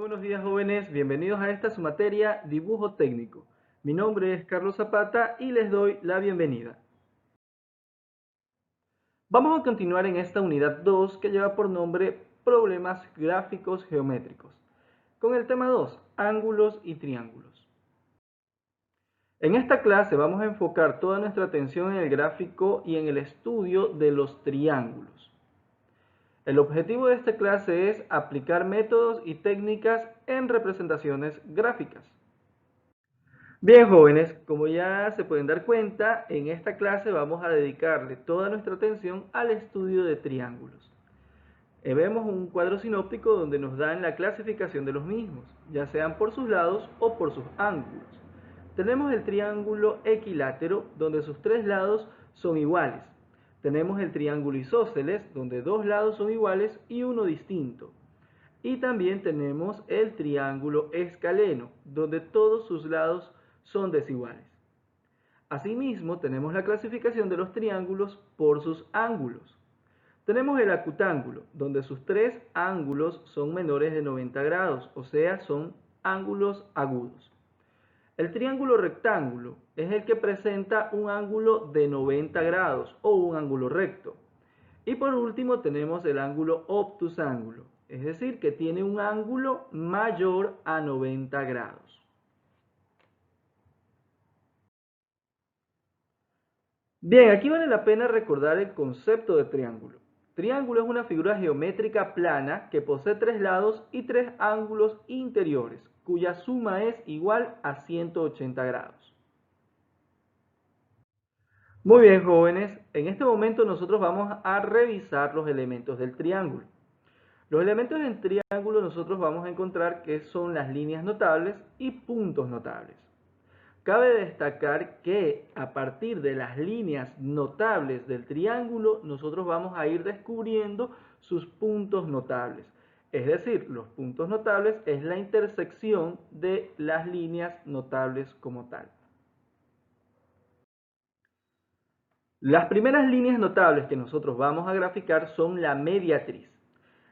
buenos días, jóvenes, bienvenidos a esta su materia dibujo técnico. Mi nombre es Carlos Zapata y les doy la bienvenida. Vamos a continuar en esta unidad 2 que lleva por nombre problemas gráficos geométricos, con el tema 2, ángulos y triángulos. En esta clase vamos a enfocar toda nuestra atención en el gráfico y en el estudio de los triángulos. El objetivo de esta clase es aplicar métodos y técnicas en representaciones gráficas. Bien, jóvenes, como ya se pueden dar cuenta, en esta clase vamos a dedicarle toda nuestra atención al estudio de triángulos. Vemos un cuadro sinóptico donde nos dan la clasificación de los mismos, ya sean por sus lados o por sus ángulos. Tenemos el triángulo equilátero, donde sus tres lados son iguales. Tenemos el triángulo isósceles, donde dos lados son iguales y uno distinto. Y también tenemos el triángulo escaleno, donde todos sus lados son desiguales. Asimismo, tenemos la clasificación de los triángulos por sus ángulos. Tenemos el acutángulo, donde sus tres ángulos son menores de 90 grados, o sea, son ángulos agudos. El triángulo rectángulo es el que presenta un ángulo de 90 grados o un ángulo recto. Y por último tenemos el ángulo obtusángulo, es decir, que tiene un ángulo mayor a 90 grados. Bien, aquí vale la pena recordar el concepto de triángulo. Triángulo es una figura geométrica plana que posee tres lados y tres ángulos interiores, cuya suma es igual a 180 grados. Muy bien, jóvenes, en este momento nosotros vamos a revisar los elementos del triángulo. Los elementos del triángulo nosotros vamos a encontrar que son las líneas notables y puntos notables. Cabe destacar que a partir de las líneas notables del triángulo nosotros vamos a ir descubriendo sus puntos notables. Es decir, los puntos notables es la intersección de las líneas notables como tal. Las primeras líneas notables que nosotros vamos a graficar son la mediatriz.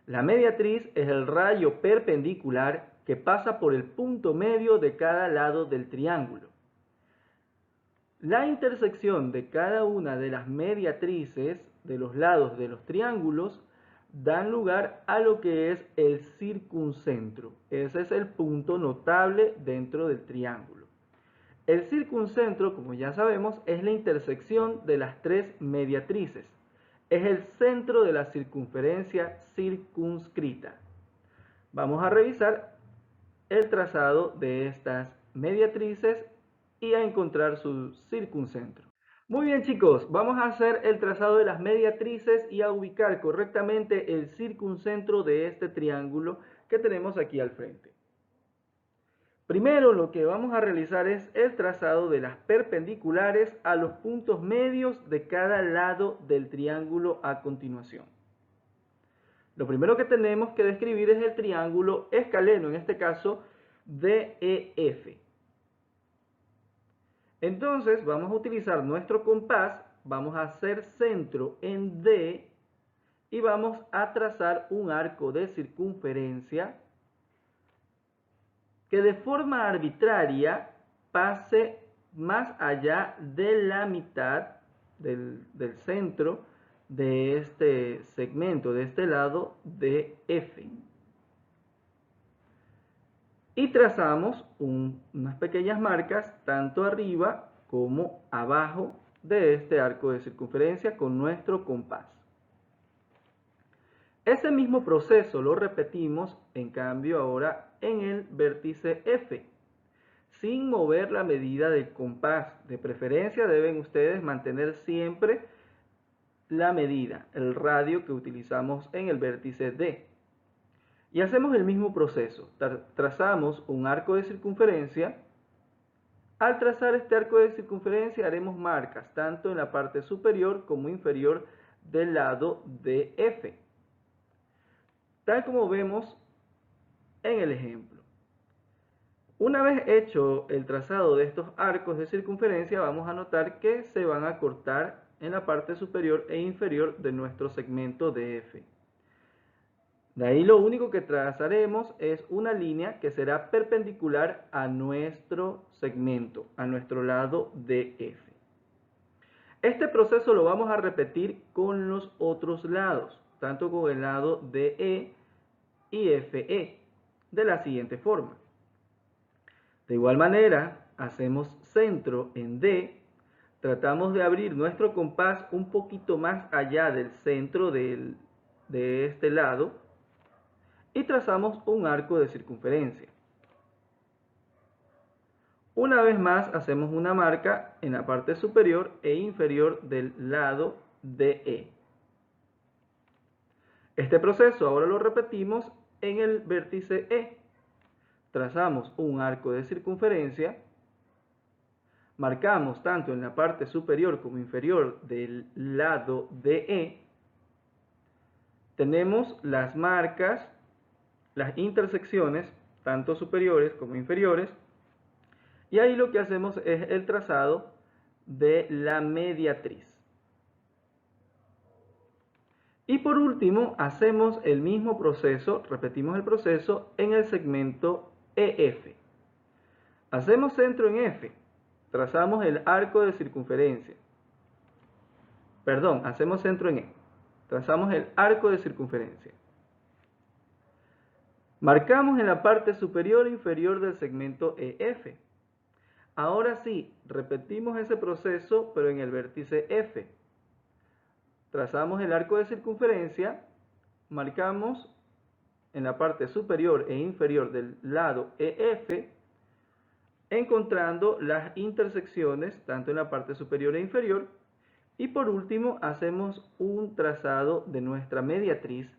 La mediatriz es el rayo perpendicular que pasa por el punto medio de cada lado del triángulo. La intersección de cada una de las mediatrices de los lados de los triángulos dan lugar a lo que es el circuncentro. Ese es el punto notable dentro del triángulo. El circuncentro, como ya sabemos, es la intersección de las tres mediatrices. Es el centro de la circunferencia circunscrita. Vamos a revisar el trazado de estas mediatrices y a encontrar su circuncentro. Muy bien, chicos, vamos a hacer el trazado de las mediatrices y a ubicar correctamente el circuncentro de este triángulo que tenemos aquí al frente. Primero lo que vamos a realizar es el trazado de las perpendiculares a los puntos medios de cada lado del triángulo a continuación. Lo primero que tenemos que describir es el triángulo escaleno, en este caso DEF. Entonces vamos a utilizar nuestro compás, vamos a hacer centro en D y vamos a trazar un arco de circunferencia que de forma arbitraria pase más allá de la mitad del centro de este segmento, de este lado de F. Y trazamos unas pequeñas marcas tanto arriba como abajo de este arco de circunferencia con nuestro compás. Ese mismo proceso lo repetimos en cambio ahora en el vértice F, sin mover la medida del compás. De preferencia deben ustedes mantener siempre la medida, el radio que utilizamos en el vértice D. Y hacemos el mismo proceso, trazamos un arco de circunferencia. Al trazar este arco de circunferencia haremos marcas tanto en la parte superior como inferior del lado de F, tal como vemos en el ejemplo. Una vez hecho el trazado de estos arcos de circunferencia, vamos a notar que se van a cortar en la parte superior e inferior de nuestro segmento de F. De ahí lo único que trazaremos es una línea que será perpendicular a nuestro segmento, a nuestro lado DF. Este proceso lo vamos a repetir con los otros lados, tanto con el lado DE y FE, de la siguiente forma. De igual manera, hacemos centro en D, tratamos de abrir nuestro compás un poquito más allá del centro de este lado y trazamos un arco de circunferencia. Una vez más hacemos una marca en la parte superior e inferior del lado DE. Este proceso ahora lo repetimos en el vértice E. Trazamos un arco de circunferencia, marcamos tanto en la parte superior como inferior del lado DE, tenemos las marcas, las intersecciones, tanto superiores como inferiores, y ahí lo que hacemos es el trazado de la mediatriz. Y por último, hacemos el mismo proceso, repetimos el proceso en el segmento EF. Hacemos centro en F, trazamos el arco de circunferencia. Perdón, hacemos centro en E, trazamos el arco de circunferencia. Marcamos en la parte superior e inferior del segmento EF. Ahora sí, repetimos ese proceso, pero en el vértice F. Trazamos el arco de circunferencia, marcamos en la parte superior e inferior del lado EF, encontrando las intersecciones tanto en la parte superior e inferior, y por último hacemos un trazado de nuestra mediatriz,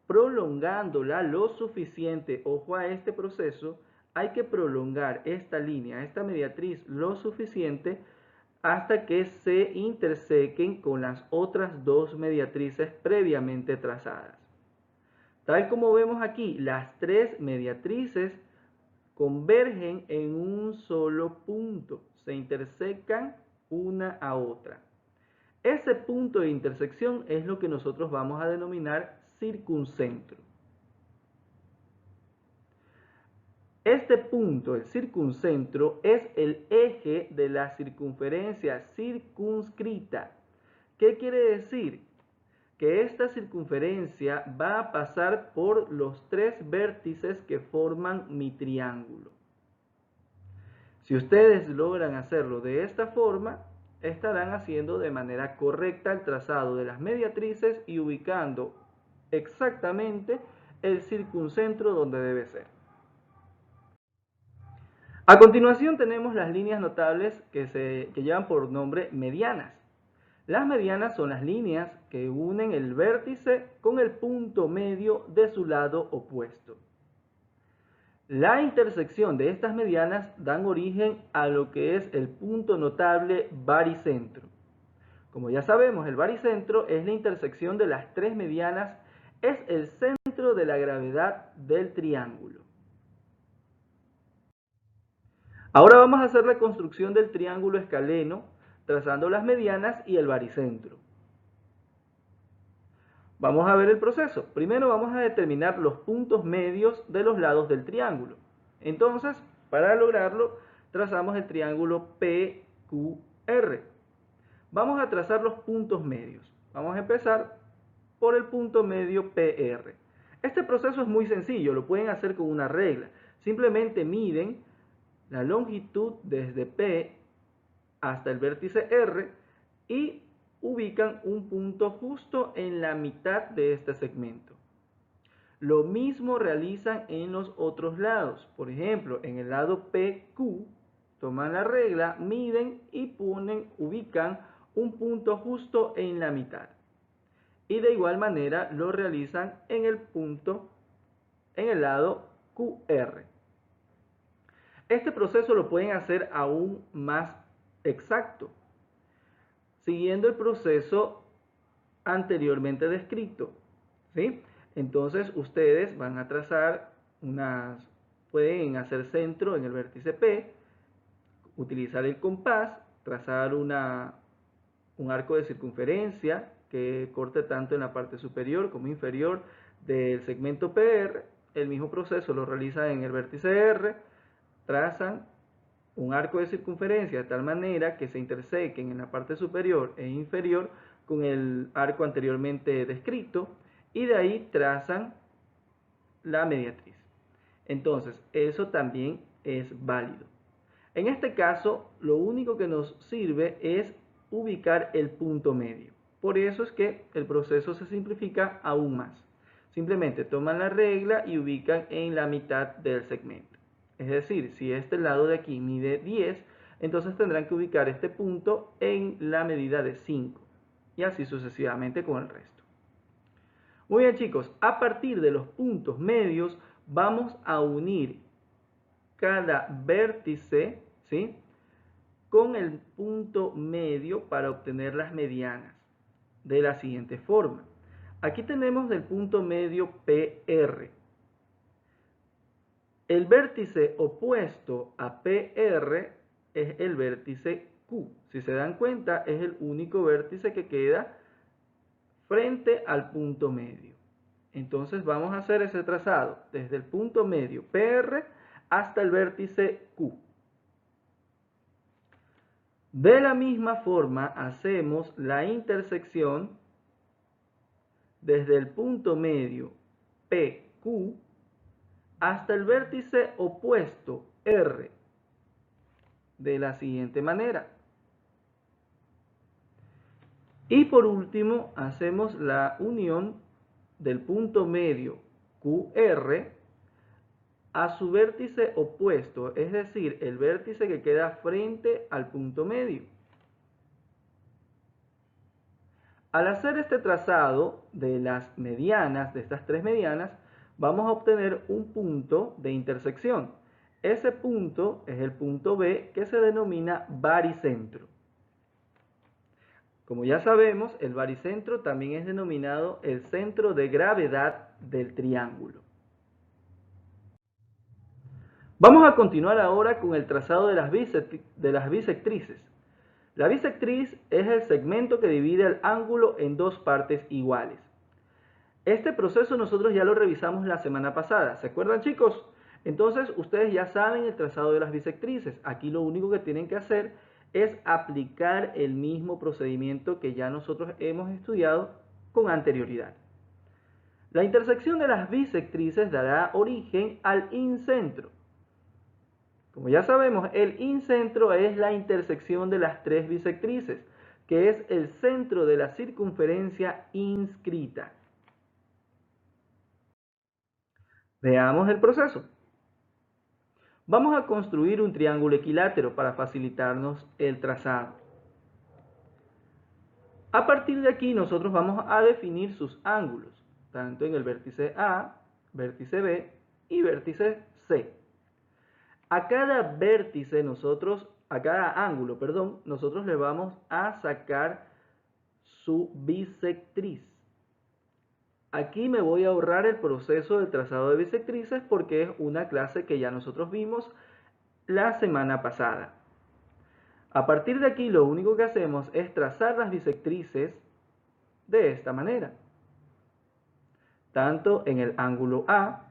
prolongándola lo suficiente. Ojo a este proceso, hay que prolongar esta línea, esta mediatriz lo suficiente hasta que se intersequen con las otras dos mediatrices previamente trazadas. Tal como vemos aquí, las tres mediatrices convergen en un solo punto, se intersecan una a otra. Ese punto de intersección es lo que nosotros vamos a denominar circuncentro. Este punto, el circuncentro, es el eje de la circunferencia circunscrita. ¿Qué quiere decir? Que esta circunferencia va a pasar por los tres vértices que forman mi triángulo. Si ustedes logran hacerlo de esta forma, estarán haciendo de manera correcta el trazado de las mediatrices y ubicando exactamente el circuncentro donde debe ser. A continuación tenemos las líneas notables que llevan por nombre medianas. Las medianas son las líneas que unen el vértice con el punto medio de su lado opuesto. La intersección de estas medianas dan origen a lo que es el punto notable baricentro. Como ya sabemos, el baricentro es la intersección de las tres medianas, es el centro de la gravedad del triángulo. Ahora vamos a hacer la construcción del triángulo escaleno, trazando las medianas y el baricentro. Vamos a ver el proceso. Primero vamos a determinar los puntos medios de los lados del triángulo. Entonces, para lograrlo, trazamos el triángulo PQR. Vamos a trazar los puntos medios. Vamos a empezar por el punto medio PR. Este proceso es muy sencillo, lo pueden hacer con una regla. Simplemente miden la longitud desde P hasta el vértice R y ubican un punto justo en la mitad de este segmento. Lo mismo realizan en los otros lados. Por ejemplo, en el lado PQ, toman la regla, miden y ubican un punto justo en la mitad. Y de igual manera lo realizan en el lado QR. Este proceso lo pueden hacer aún más exacto, siguiendo el proceso anteriormente descrito, ¿sí? Entonces ustedes van a trazar pueden hacer centro en el vértice P, utilizar el compás, trazar un arco de circunferencia que corte tanto en la parte superior como inferior del segmento PR, el mismo proceso lo realizan en el vértice R, trazan un arco de circunferencia de tal manera que se intersequen en la parte superior e inferior con el arco anteriormente descrito y de ahí trazan la mediatriz. Entonces, eso también es válido. En este caso, lo único que nos sirve es ubicar el punto medio. Por eso es que el proceso se simplifica aún más. Simplemente toman la regla y ubican en la mitad del segmento. Es decir, si este lado de aquí mide 10, entonces tendrán que ubicar este punto en la medida de 5. Y así sucesivamente con el resto. Muy bien, chicos, a partir de los puntos medios vamos a unir cada vértice, ¿sí?, con el punto medio para obtener las medianas de la siguiente forma. Aquí tenemos el punto medio PR. El vértice opuesto a PR es el vértice Q. Si se dan cuenta, es el único vértice que queda frente al punto medio. Entonces vamos a hacer ese trazado desde el punto medio PR hasta el vértice Q. De la misma forma hacemos la intersección desde el punto medio PQ hasta el vértice opuesto R de la siguiente manera. Y por último hacemos la unión del punto medio QR a su vértice opuesto, es decir, el vértice que queda frente al punto medio. Al hacer este trazado de las medianas, de estas tres medianas, vamos a obtener un punto de intersección. Ese punto es el punto B, que se denomina baricentro. Como ya sabemos, el baricentro también es denominado el centro de gravedad del triángulo. Vamos a continuar ahora con el trazado de las bisectrices. La bisectriz es el segmento que divide el ángulo en dos partes iguales. Este proceso nosotros ya lo revisamos la semana pasada, ¿se acuerdan, chicos? Entonces ustedes ya saben el trazado de las bisectrices. Aquí lo único que tienen que hacer es aplicar el mismo procedimiento que ya nosotros hemos estudiado con anterioridad. La intersección de las bisectrices dará origen al incentro. Como ya sabemos, el incentro es la intersección de las tres bisectrices, que es el centro de la circunferencia inscrita. Veamos el proceso. Vamos a construir un triángulo equilátero para facilitarnos el trazado. A partir de aquí nosotros vamos a definir sus ángulos, tanto en el vértice A, vértice B y vértice C. A cada vértice a cada ángulo, nosotros le vamos a sacar su bisectriz. Aquí me voy a ahorrar el proceso de trazado de bisectrices porque es una clase que ya nosotros vimos la semana pasada. A partir de aquí lo único que hacemos es trazar las bisectrices de esta manera, tanto en el ángulo A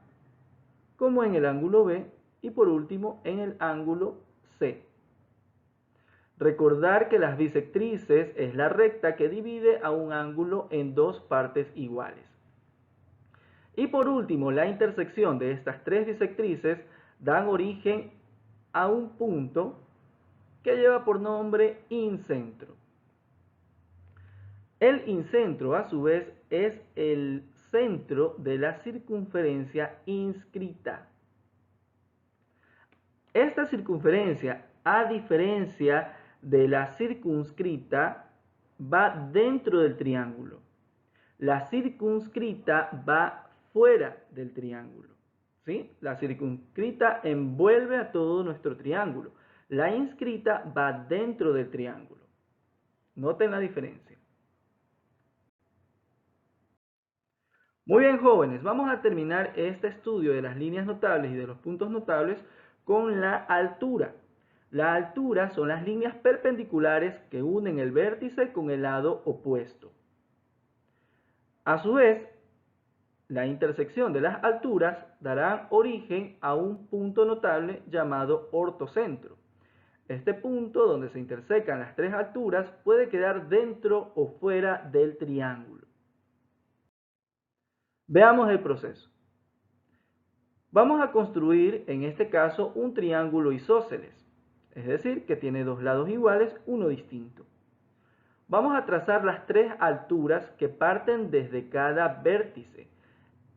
como en el ángulo B y por último en el ángulo C. Recordar que las bisectrices es la recta que divide a un ángulo en dos partes iguales. Y por último, la intersección de estas tres bisectrices dan origen a un punto que lleva por nombre incentro. El incentro, a su vez, es el centro de la circunferencia inscrita. Esta circunferencia, a diferencia de la circunscrita, va dentro del triángulo. La circunscrita va fuera del triángulo. ¿Sí? La circunscrita envuelve a todo nuestro triángulo. La inscrita va dentro del triángulo. Noten la diferencia. Muy bien, jóvenes, vamos a terminar este estudio de las líneas notables y de los puntos notables con la altura. La altura son las líneas perpendiculares que unen el vértice con el lado opuesto. A su vez, La intersección de las alturas dará origen a un punto notable llamado ortocentro. Este punto donde se intersecan las tres alturas puede quedar dentro o fuera del triángulo. Veamos el proceso. Vamos a construir en este caso un triángulo isósceles, es decir, que tiene dos lados iguales, uno distinto. Vamos a trazar las tres alturas que parten desde cada vértice.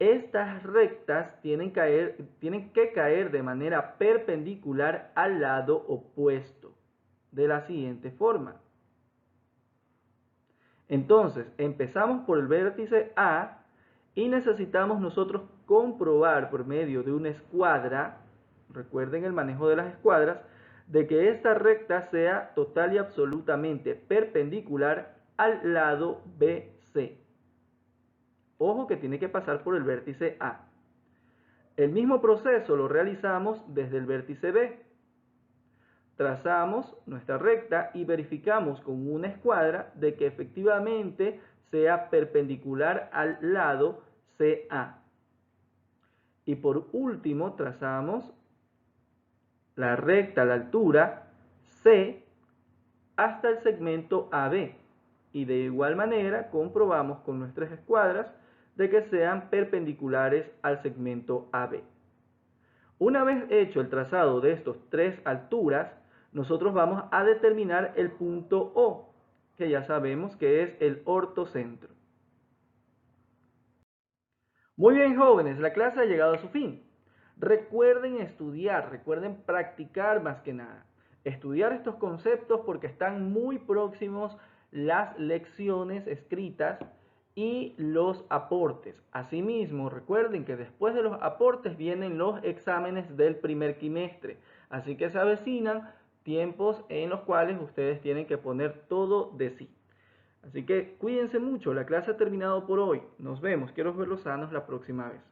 Estas rectas tienen que caer de manera perpendicular al lado opuesto, de la siguiente forma. Entonces, empezamos por el vértice A y necesitamos nosotros comprobar por medio de una escuadra, recuerden el manejo de las escuadras, de que esta recta sea total y absolutamente perpendicular al lado BC. Ojo que tiene que pasar por el vértice A. El mismo proceso lo realizamos desde el vértice B. Trazamos nuestra recta y verificamos con una escuadra de que efectivamente sea perpendicular al lado CA. Y por último trazamos la recta a la altura C hasta el segmento AB. Y de igual manera comprobamos con nuestras escuadras de que sean perpendiculares al segmento AB. Una vez hecho el trazado de estas tres alturas, nosotros vamos a determinar el punto O, que ya sabemos que es el ortocentro. Muy bien, jóvenes, la clase ha llegado a su fin. Recuerden estudiar, recuerden practicar más que nada. Estudiar estos conceptos porque están muy próximos las lecciones escritas y los aportes. Asimismo, recuerden que después de los aportes vienen los exámenes del primer quimestre. Así que se avecinan tiempos en los cuales ustedes tienen que poner todo de sí. Así que cuídense mucho, la clase ha terminado por hoy. Nos vemos, quiero verlos sanos la próxima vez.